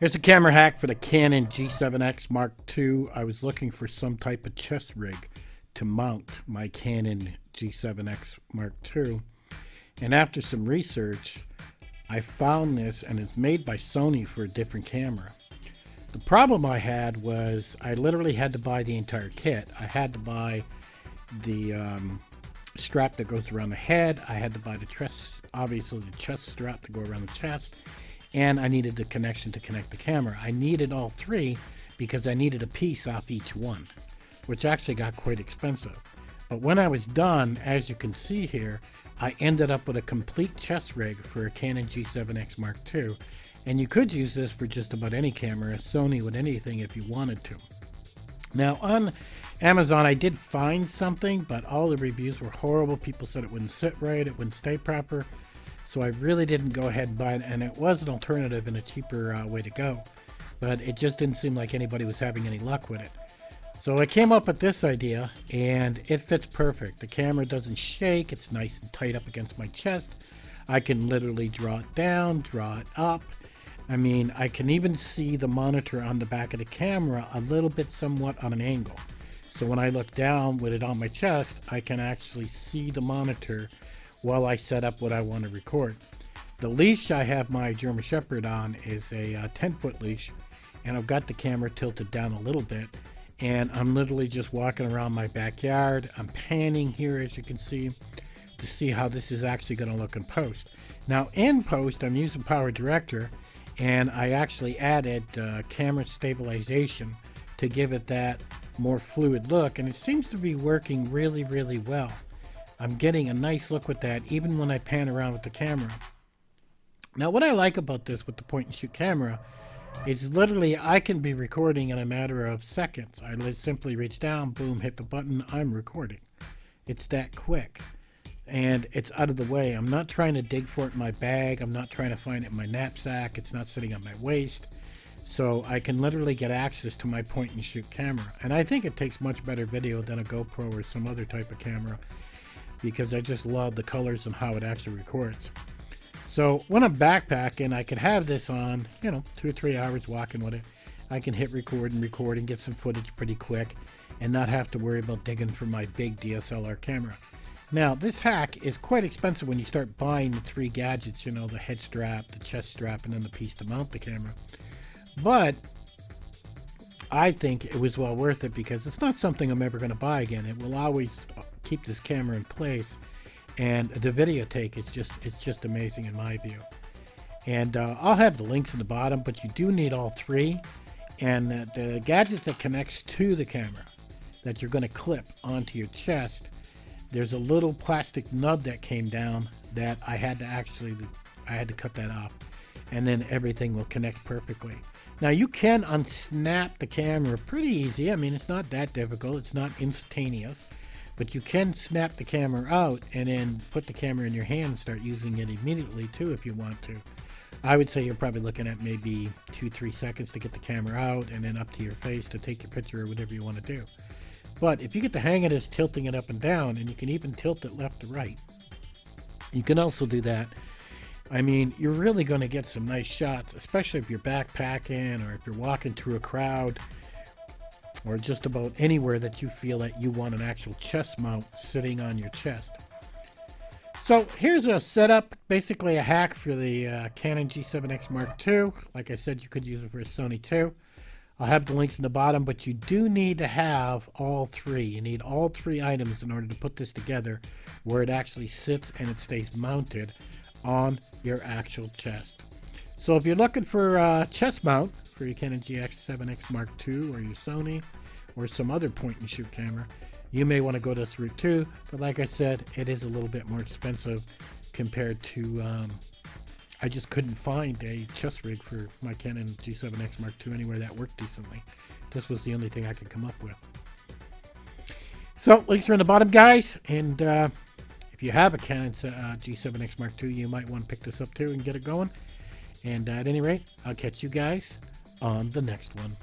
Here's a camera hack for the Canon G7X Mark II. I was looking for some type of chest rig to mount my Canon G7X Mark II. And after some research, I found this, and it's made by Sony for a different camera. The problem I had was I literally had to buy the entire kit. I had to buy the strap that goes around the head. I had to buy the chest, obviously the chest strap to go around the chest. And I needed the connection to connect the camera. I needed all three because I needed a piece off each one, which actually got quite expensive. But when I was done, as you can see here, I ended up with a complete chest rig for a Canon G7X Mark II. And you could use this for just about any camera, Sony with anything if you wanted to. Now on Amazon, I did find something, but all the reviews were horrible. People said it wouldn't sit right, it wouldn't stay proper. So I really didn't go ahead and buy it, and it was an alternative and a cheaper way to go. But it just didn't seem like anybody was having any luck with it. So I came up with this idea, and it fits perfect. The camera doesn't shake, it's nice and tight up against my chest. I can literally draw it down, draw it up. I mean, I can even see the monitor on the back of the camera a little bit somewhat on an angle. So when I look down with it on my chest, I can actually see the monitor while I set up what I want to record. The leash I have my German Shepherd on is a 10-foot leash, and I've got the camera tilted down a little bit, and I'm literally just walking around my backyard. I'm panning here, as you can see, to see how this is actually going to look in post. Now in post, I'm using Power Director, and I actually added camera stabilization to give it that more fluid look, and it seems to be working really, really well. I'm getting a nice look with that even when I pan around with the camera. Now what I like about this with the point and shoot camera is literally I can be recording in a matter of seconds. I simply reach down, boom, hit the button, I'm recording. It's that quick. And it's out of the way. I'm not trying to dig for it in my bag. I'm not trying to find it in my knapsack. It's not sitting on my waist. So I can literally get access to my point and shoot camera. And I think it takes much better video than a GoPro or some other type of camera, because I just love the colors and how it actually records. So when I'm backpacking, I could have this on, 2 or 3 hours walking with it. I can hit record and get some footage pretty quick and not have to worry about digging for my big DSLR camera. Now this hack is quite expensive when you start buying the three gadgets, the head strap, the chest strap, and then the piece to mount the camera. But I think it was well worth it because it's not something I'm ever going to buy again. It will always keep this camera in place, and the video take it's just amazing in my view. And I'll have the links in the bottom, but you do need all three, and the gadget that connects to the camera that you're going to clip onto your chest, there's a little plastic nub that came down that I had to cut that off, and then everything will connect perfectly. Now you can unsnap the camera pretty easy. I mean, it's not that difficult, it's not instantaneous, but you can snap the camera out and then put the camera in your hand and start using it immediately too if you want to. I would say you're probably looking at maybe 2-3 seconds to get the camera out, and then up to your face to take your picture or whatever you want to do. But if you get the hang of this, tilting it up and down, and you can even tilt it left to right, you can also do that. I mean, you're really going to get some nice shots, especially if you're backpacking or if you're walking through a crowd, or just about anywhere that you feel that you want an actual chest mount sitting on your chest. So here's a setup, basically a hack for the Canon G7X Mark II. Like I said, you could use it for a Sony too. I'll have the links in the bottom, but you do need to have all three. You need all three items in order to put this together where it actually sits and it stays mounted on your actual chest. So if you're looking for a chest mount for your Canon G7X Mark II or your Sony or some other point and shoot camera, you may want to go this route too. But like I said, it is a little bit more expensive compared to I just couldn't find a chest rig for my Canon G7X Mark II anywhere that worked decently. This was the only thing I could come up with. So links are in the bottom, guys, and if you have a Canon G7X Mark II, you might want to pick this up too and get it going. And at any rate, I'll catch you guys on the next one.